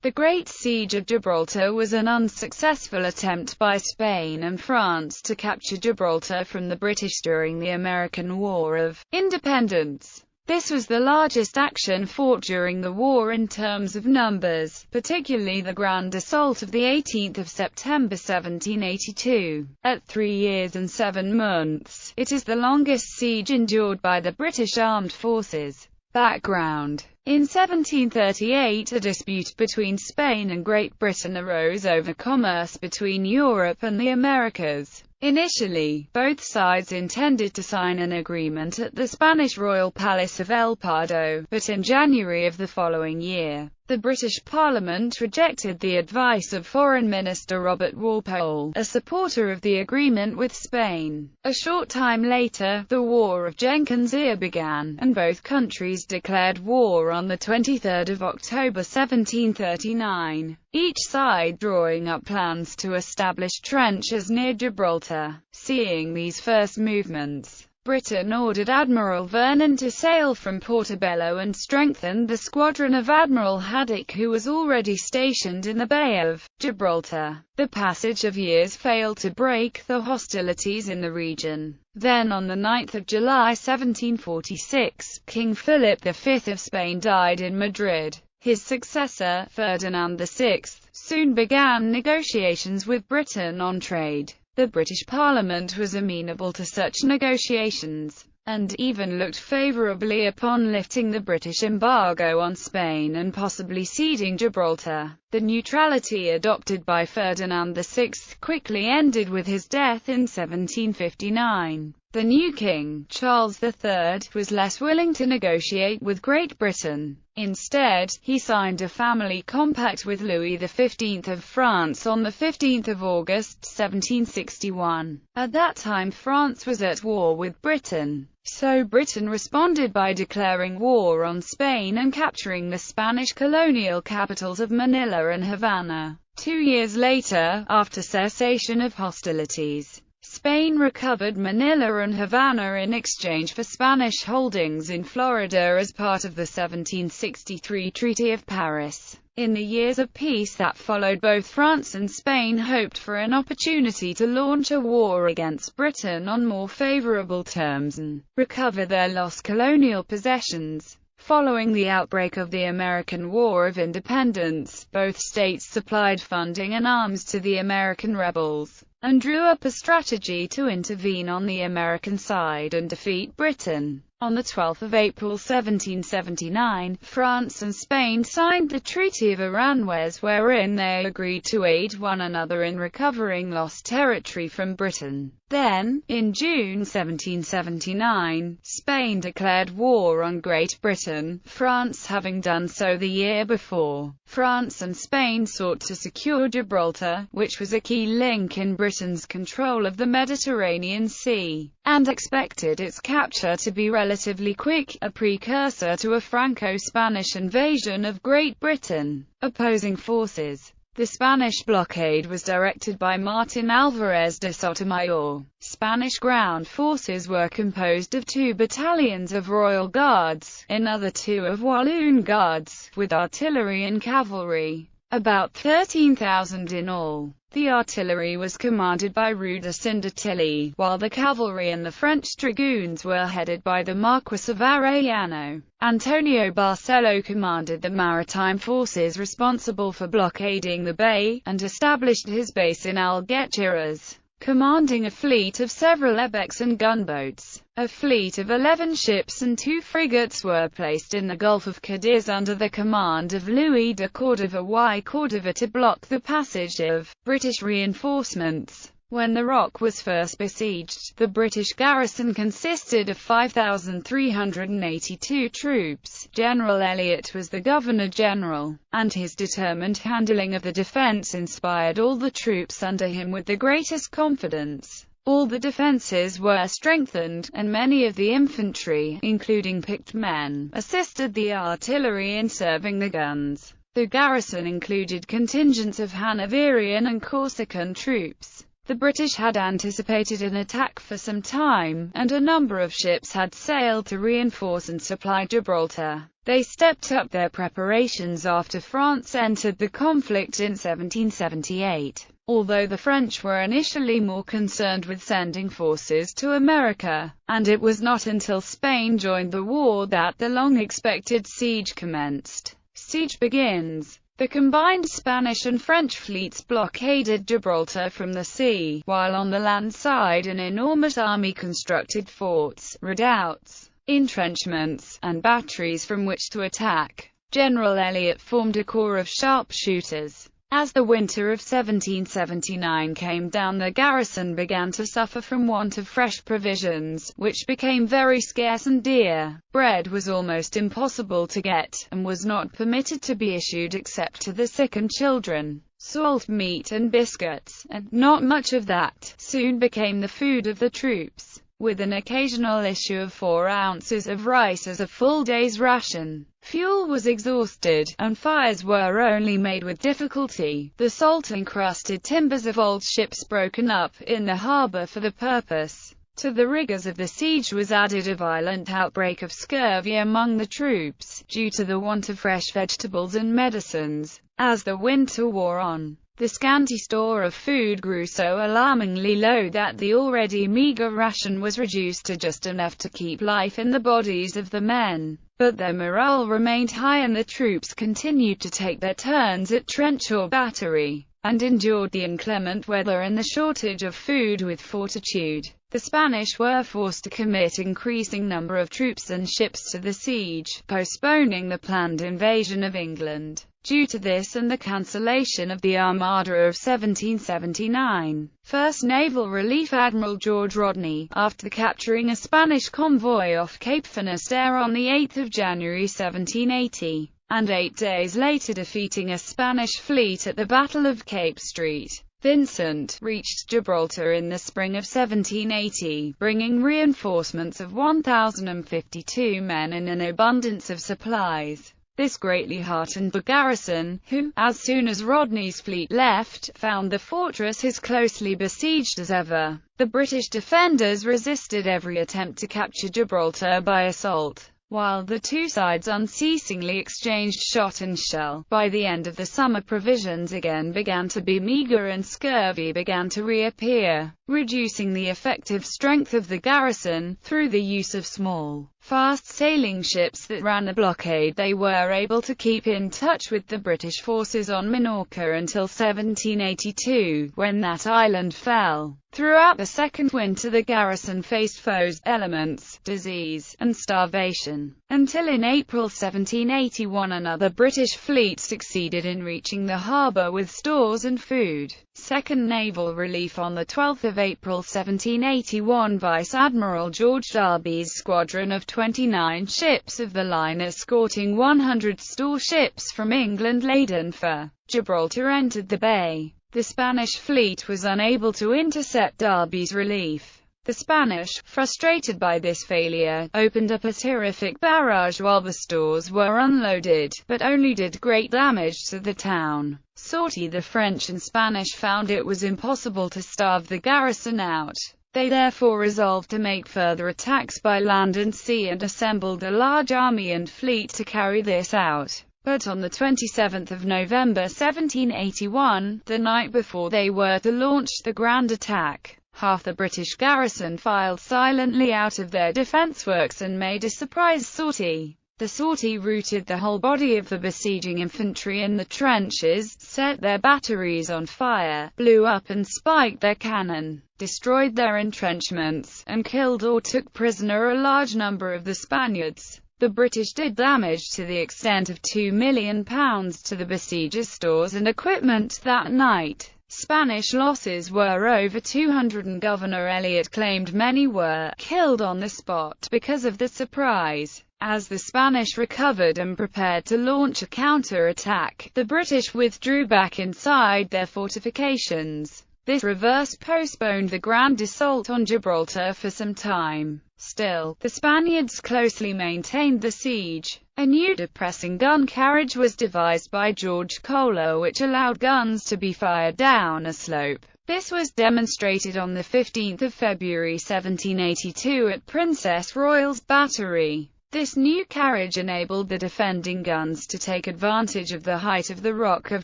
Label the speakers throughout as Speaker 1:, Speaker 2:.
Speaker 1: The Great Siege of Gibraltar was an unsuccessful attempt by Spain and France to capture Gibraltar from the British during the American War of Independence. This was the largest action fought during the war in terms of numbers, particularly the Grand Assault of 18 September 1782. At 3 years and 7 months, it is the longest siege endured by the British Armed Forces. Background: in 1738, a dispute between Spain and Great Britain arose over commerce between Europe and the Americas. Initially, both sides intended to sign an agreement at the Spanish royal palace of El Pardo, but in January of the following year, the British Parliament rejected the advice of Foreign Minister Robert Walpole, a supporter of the agreement with Spain. A short time later, the War of Jenkins' Ear began, and both countries declared war on the 23rd of October 1739, each side drawing up plans to establish trenches near Gibraltar. Seeing these first movements, Britain ordered Admiral Vernon to sail from Portobello and strengthened the squadron of Admiral Haddock, who was already stationed in the Bay of Gibraltar. The passage of years failed to break the hostilities in the region. Then on the 9th of July 1746, King Philip V of Spain died in Madrid. His successor, Ferdinand VI, soon began negotiations with Britain on trade. The British Parliament was amenable to such negotiations, and even looked favourably upon lifting the British embargo on Spain and possibly ceding Gibraltar. The neutrality adopted by Ferdinand VI quickly ended with his death in 1759. The new king, Charles III, was less willing to negotiate with Great Britain. Instead, he signed a family compact with Louis XV of France on 15 August 1761. At that time France was at war with Britain, so Britain responded by declaring war on Spain and capturing the Spanish colonial capitals of Manila and Havana. 2 years later, after cessation of hostilities, Spain recovered Manila and Havana in exchange for Spanish holdings in Florida as part of the 1763 Treaty of Paris. In the years of peace that followed, both France and Spain hoped for an opportunity to launch a war against Britain on more favorable terms and recover their lost colonial possessions. Following the outbreak of the American War of Independence, both states supplied funding and arms to the American rebels, and drew up a strategy to intervene on the American side and defeat Britain. On 12 April 1779, France and Spain signed the Treaty of Aranjuez, wherein they agreed to aid one another in recovering lost territory from Britain. Then, in June 1779, Spain declared war on Great Britain, France having done so the year before. France and Spain sought to secure Gibraltar, which was a key link in Britain's control of the Mediterranean Sea, and expected its capture to be relatively quick, a precursor to a Franco-Spanish invasion of Great Britain. Opposing forces. The Spanish blockade was directed by Martin Alvarez de Sotomayor. Spanish ground forces were composed of 2 battalions of Royal Guards, another 2 of Walloon Guards, with artillery and cavalry, about 13,000 in all. The artillery was commanded by Rudolf de Tilly, while the cavalry and the French dragoons were headed by the Marquis of Arellano. Antonio Barcelo commanded the maritime forces responsible for blockading the bay, and established his base in Algeciras, commanding a fleet of several xebecs and gunboats. A fleet of 11 ships and 2 frigates were placed in the Gulf of Cadiz under the command of Louis de Cordova y Cordova to block the passage of British reinforcements. When the Rock was first besieged, the British garrison consisted of 5,382 troops. General Elliot was the Governor-General, and his determined handling of the defence inspired all the troops under him with the greatest confidence. All the defences were strengthened, and many of the infantry, including picked men, assisted the artillery in serving the guns. The garrison included contingents of Hanoverian and Corsican troops. The British had anticipated an attack for some time, and a number of ships had sailed to reinforce and supply Gibraltar. They stepped up their preparations after France entered the conflict in 1778. Although the French were initially more concerned with sending forces to America, and it was not until Spain joined the war that the long-expected siege commenced. Siege begins. The combined Spanish and French fleets blockaded Gibraltar from the sea, while on the land side an enormous army constructed forts, redoubts, entrenchments, and batteries from which to attack. General Elliot formed a corps of sharpshooters. As the winter of 1779 came down, the garrison began to suffer from want of fresh provisions, which became very scarce and dear. Bread was almost impossible to get, and was not permitted to be issued except to the sick and children. Salt, meat and biscuits, and not much of that, soon became the food of the troops, with an occasional issue of 4 ounces of rice as a full day's ration. Fuel was exhausted, and fires were only made with difficulty. The salt-encrusted timbers of old ships broken up in the harbor for the purpose. To the rigors of the siege was added a violent outbreak of scurvy among the troops, due to the want of fresh vegetables and medicines. As the winter wore on, the scanty store of food grew so alarmingly low that the already meager ration was reduced to just enough to keep life in the bodies of the men. But their morale remained high, and the troops continued to take their turns at trench or battery, and endured the inclement weather and the shortage of food with fortitude. The Spanish were forced to commit increasing number of troops and ships to the siege, postponing the planned invasion of England. Due to this and the cancellation of the Armada of 1779, First Naval Relief Admiral George Rodney, after capturing a Spanish convoy off Cape Finisterre on 8 January 1780, and 8 days later defeating a Spanish fleet at the Battle of Cape St. Vincent, reached Gibraltar in the spring of 1780, bringing reinforcements of 1,052 men and an abundance of supplies. This greatly heartened the garrison, who, as soon as Rodney's fleet left, found the fortress as closely besieged as ever. The British defenders resisted every attempt to capture Gibraltar by assault, while the two sides unceasingly exchanged shot and shell. By the end of the summer, provisions again began to be meager and scurvy began to reappear, reducing the effective strength of the garrison. Through the use of small, fast-sailing ships that ran a blockade, they were able to keep in touch with the British forces on Minorca until 1782, when that island fell. Throughout the second winter, the garrison faced foes, elements, disease, and starvation, until in April 1781 another British fleet succeeded in reaching the harbour with stores and food. Second Naval Relief. On 12 April 1781, Vice Admiral George Darby's squadron of 29 ships of the line, escorting 100 store ships from England laden for Gibraltar, entered the bay. The Spanish fleet was unable to intercept Darby's relief. The Spanish, frustrated by this failure, opened up a terrific barrage while the stores were unloaded, but only did great damage to the town. Sortie. The French and Spanish found it was impossible to starve the garrison out. They therefore resolved to make further attacks by land and sea, and assembled a large army and fleet to carry this out. But on the 27th of November 1781, the night before they were to launch the grand attack, half the British garrison filed silently out of their defence works and made a surprise sortie. The sortie routed the whole body of the besieging infantry in the trenches, set their batteries on fire, blew up and spiked their cannon, destroyed their entrenchments, and killed or took prisoner a large number of the Spaniards. The British did damage to the extent of £2 million to the besiegers' stores and equipment that night. Spanish losses were over 200, and Governor Elliot claimed many were killed on the spot because of the surprise. As the Spanish recovered and prepared to launch a counter-attack, the British withdrew back inside their fortifications. This reverse postponed the grand assault on Gibraltar for some time. Still, the Spaniards closely maintained the siege. A new depressing gun carriage was devised by George Kohler, which allowed guns to be fired down a slope. This was demonstrated on 15 February 1782 at Princess Royal's Battery. This new carriage enabled the defending guns to take advantage of the height of the Rock of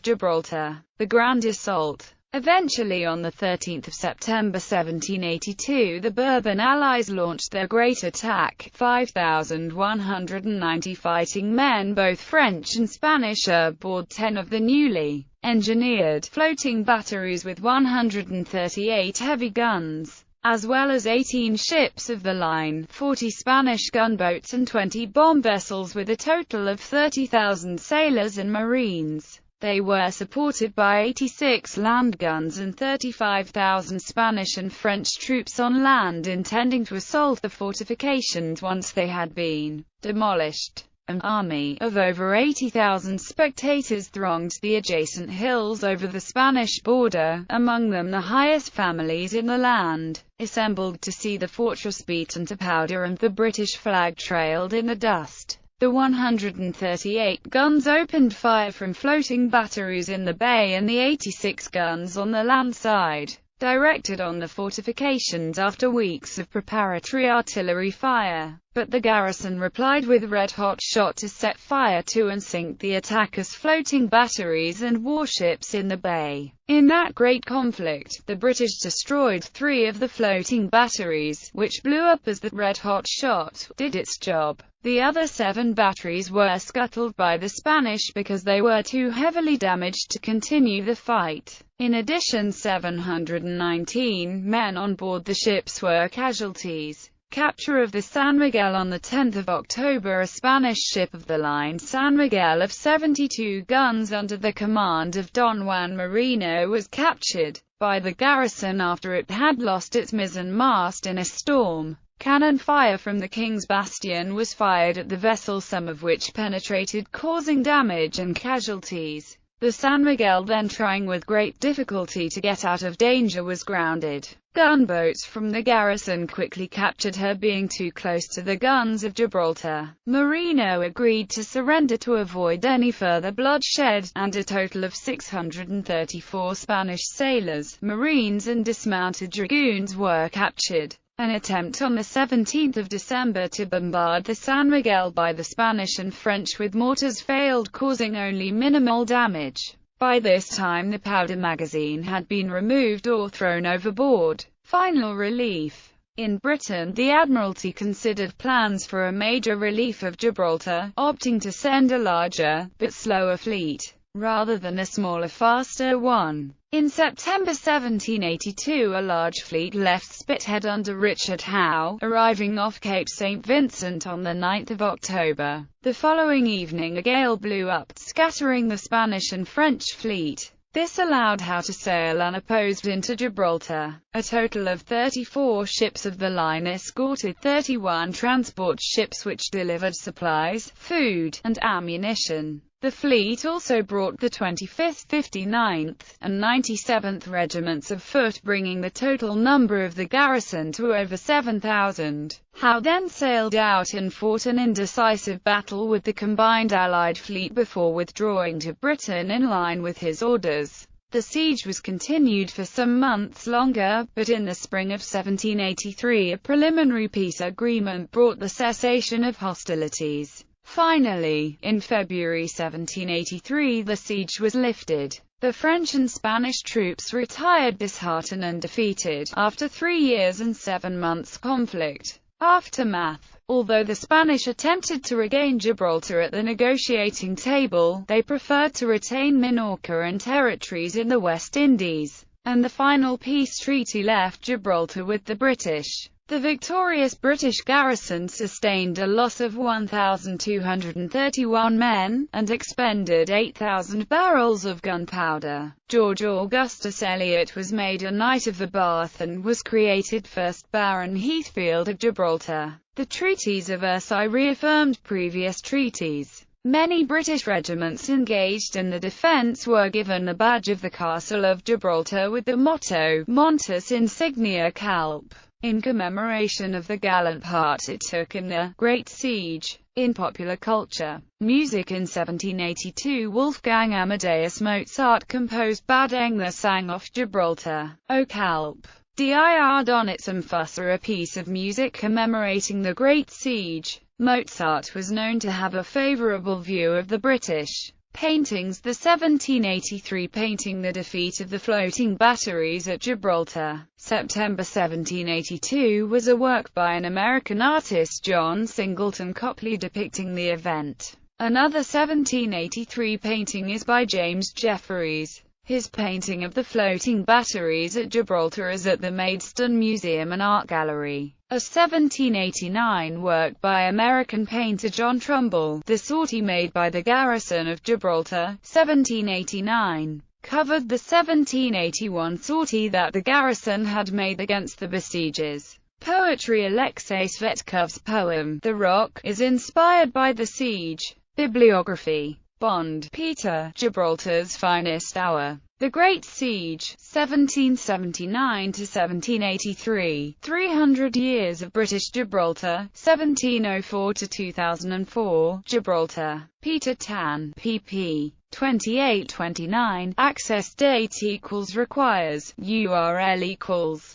Speaker 1: Gibraltar. The Grand Assault. Eventually, on 13 September 1782, the Bourbon allies launched their Great Attack. 5,190 fighting men, both French and Spanish, aboard 10 of the newly engineered floating batteries with 138 heavy guns, as well as 18 ships of the line, 40 Spanish gunboats and 20 bomb vessels, with a total of 30,000 sailors and marines. They were supported by 86 land guns and 35,000 Spanish and French troops on land, intending to assault the fortifications once they had been demolished. An army of over 80,000 spectators thronged the adjacent hills over the Spanish border, among them the highest families in the land, assembled to see the fortress beaten to powder and the British flag trailed in the dust. The 138 guns opened fire from floating batteries in the bay, and the 86 guns on the land side directed on the fortifications after weeks of preparatory artillery fire. But the garrison replied with red-hot shot to set fire to and sink the attackers' floating batteries and warships in the bay. In that great conflict, the British destroyed 3 of the floating batteries, which blew up as the red-hot shot did its job. The other 7 batteries were scuttled by the Spanish because they were too heavily damaged to continue the fight. In addition, 719 men on board the ships were casualties. Capture of the San Miguel on 10 October. A Spanish ship of the line, San Miguel, of 72 guns under the command of Don Juan Marino, was captured by the garrison after it had lost its mizzen mast in a storm. Cannon fire from the King's Bastion was fired at the vessel, some of which penetrated, causing damage and casualties. The San Miguel, then trying with great difficulty to get out of danger, was grounded. Gunboats from the garrison quickly captured her, being too close to the guns of Gibraltar. Marino agreed to surrender to avoid any further bloodshed, and a total of 634 Spanish sailors, marines and dismounted dragoons were captured. An attempt on 17 December to bombard the San Miguel by the Spanish and French with mortars failed, causing only minimal damage. By this time the powder magazine had been removed or thrown overboard. Final relief. In Britain, the Admiralty considered plans for a major relief of Gibraltar, opting to send a larger, but slower fleet, rather than a smaller, faster one. In September 1782, a large fleet left Spithead under Richard Howe, arriving off Cape St. Vincent on 9 October. The following evening a gale blew up, scattering the Spanish and French fleet. This allowed Howe to sail unopposed into Gibraltar. A total of 34 ships of the line escorted 31 transport ships which delivered supplies, food, and ammunition. The fleet also brought the 25th, 59th, and 97th Regiments of Foot, bringing the total number of the garrison to over 7,000. Howe then sailed out and fought an indecisive battle with the combined Allied fleet before withdrawing to Britain in line with his orders. The siege was continued for some months longer, but in the spring of 1783 a preliminary peace agreement brought the cessation of hostilities. Finally, in February 1783 the siege was lifted. The French and Spanish troops retired disheartened and defeated, after 3 years and 7 months conflict. Aftermath. Although the Spanish attempted to regain Gibraltar at the negotiating table, they preferred to retain Minorca and territories in the West Indies, and the final peace treaty left Gibraltar with the British. The victorious British garrison sustained a loss of 1,231 men, and expended 8,000 barrels of gunpowder. George Augustus Eliot was made a Knight of the Bath and was created first Baron Heathfield of Gibraltar. The treaties of Versailles reaffirmed previous treaties. Many British regiments engaged in the defence were given the badge of the Castle of Gibraltar with the motto, Montes Insignia Calpe, in commemoration of the gallant part it took in the Great Siege. In popular culture, music, in 1782 Wolfgang Amadeus Mozart composed Badeng the Sang off Gibraltar, O Calpe. Dir Donitsam Fusser, a piece of music commemorating the Great Siege. Mozart was known to have a favorable view of the British paintings. The 1783 painting The Defeat of the Floating Batteries at Gibraltar, September 1782, was a work by an American artist, John Singleton Copley, depicting the event. Another 1783 painting is by James Jefferies. His painting of the floating batteries at Gibraltar is at the Maidstone Museum and Art Gallery. A 1789 work by American painter John Trumbull, The Sortie Made by the Garrison of Gibraltar, 1789, covered the 1781 sortie that the garrison had made against the besiegers. Poetry. Alexei Svetkov's poem, The Rock, is inspired by the siege. Bibliography. Bond, Peter, Gibraltar's Finest Hour. The Great Siege, 1779–1783, 300 Years of British Gibraltar, 1704–2004, Gibraltar. Peter Tan, pp. 28–29, access date = requires, URL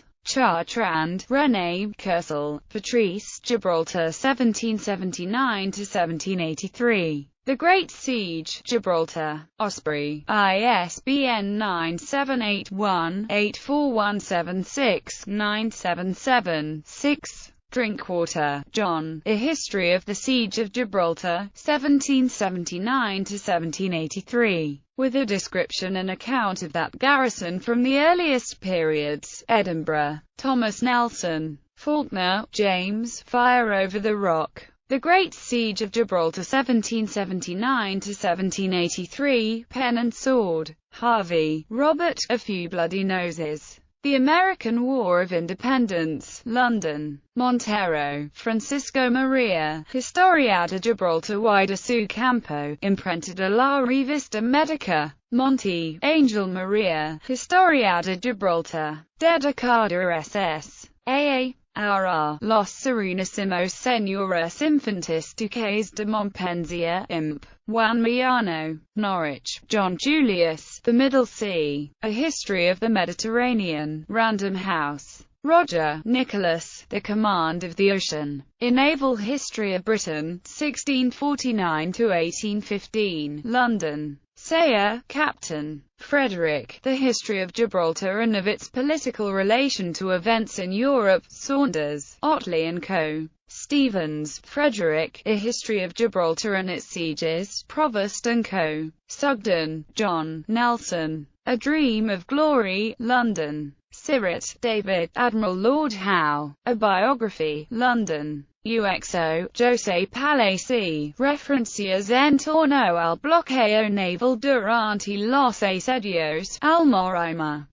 Speaker 1: = Chartrand, René, Kersel, Patrice, Gibraltar 1779–1783. The Great Siege, Gibraltar. Osprey, ISBN 978-1-84176-977-6. Drinkwater, John. A History of the Siege of Gibraltar, 1779–1783. With a description and account of that garrison from the earliest periods. Edinburgh. Thomas Nelson. Faulkner, James. Fire over the Rock. The Great Siege of Gibraltar 1779–1783, Pen and Sword. Harvey, Robert. A Few Bloody Noses. The American War of Independence. London. Montero, Francisco Maria. Historia de Gibraltar y de su Campo, imprentada la Revista Medica. Monte, Angel Maria. Historia de Gibraltar. Dedicada SS. A. R. Los Serenísimos Señores Infantes Duques de Montpensier, Imp. Juan Millano. Norwich, John Julius. The Middle Sea. A History of the Mediterranean. Random House. Roger, Nicholas. The Command of the Ocean. In Naval History of Britain, 1649–1815. London. Sayer, Captain. Frederick. The History of Gibraltar and of its political relation to events in Europe. Saunders, Otley & Co. Stevens, Frederick. A History of Gibraltar and its Sieges. Provost & Co. Sugden, John. Nelson. A Dream of Glory. London. Sirrett, David. Admiral Lord Howe. A Biography. London. UXO, José Palacé, Referencias en torno al bloqueo naval durante los asedios, Almoraima.